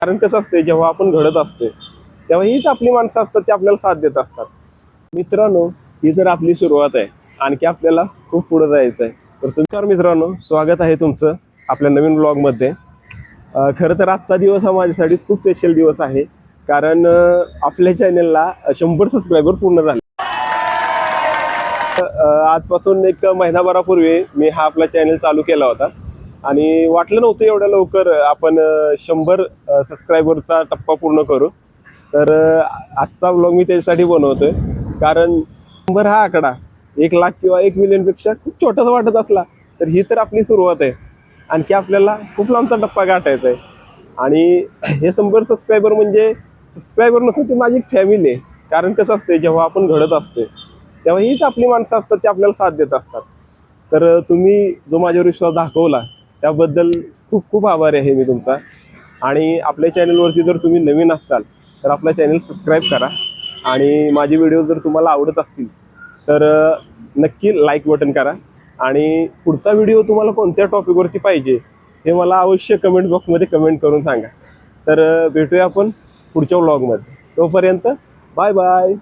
कारण कसं असते, जेव्हा आपण घडत असते तेव्हा हीच आपली माणसं असतात, ते आपल्याला साथ देत असतात. मित्रांनो, ही तर आपली सुरुवात आहे, आणखी आपल्याला खूप पुढे जायचं आहे. तर तुमच्यावर मित्रांनो, स्वागत आहे तुमचं आपल्या नवीन ब्लॉगमध्ये. खरं तर आजचा दिवस हा माझ्यासाठी खूप स्पेशल दिवस आहे, कारण आपल्या चॅनलला 100 सबस्क्रायबर पूर्ण झाले. आजपासून एक महिनाभरापूर्वी मी हा आपला चॅनल चालू केला होता आणि वाटलं नव्हतं एवढ्या लवकर आपण 100 सबस्क्रायबरचा टप्पा पूर्ण करू. तर आजचा ब्लॉग मी त्याच्यासाठी बनवतोय, कारण 100 हा आकडा 1 लाख किंवा 1 मिलियन पेक्षा खूप छोटासा वाटत असला तर ही तर आपली सुरुवात आहे. आणखी आपल्याला खूप लांबचा टप्पा गाठायचा आहे. आणि हे 100 सबस्क्रायबर म्हणजे सबस्क्रायबर नसून ती माझी फॅमिली आहे. कारण कसं असते, जेव्हा आपण घडत असते तेव्हा हीच आपली माणसं असतात, ते आपल्याला साथ देत असतात. तर तुम्ही जो माझ्यावर विश्वास दाखवला त्याबद्दल खूप खूप आभारी आहे मी तुमचा. आणि आपल्या चॅनलवरती जर तुम्ही नवीन असाल तर आपला चॅनल सबस्क्राईब करा. आणि माझे व्हिडिओ जर तुम्हाला आवडत असतील तर नक्की लाईक बटन करा. आणि पुढचा व्हिडिओ तुम्हाला कोणत्या टॉपिकवरती पाहिजे हे मला अवश्य कमेंट बॉक्समध्ये कमेंट करून सांगा. तर भेटूया आपण पुढच्या व्लॉगमध्ये. तोपर्यंत बाय बाय.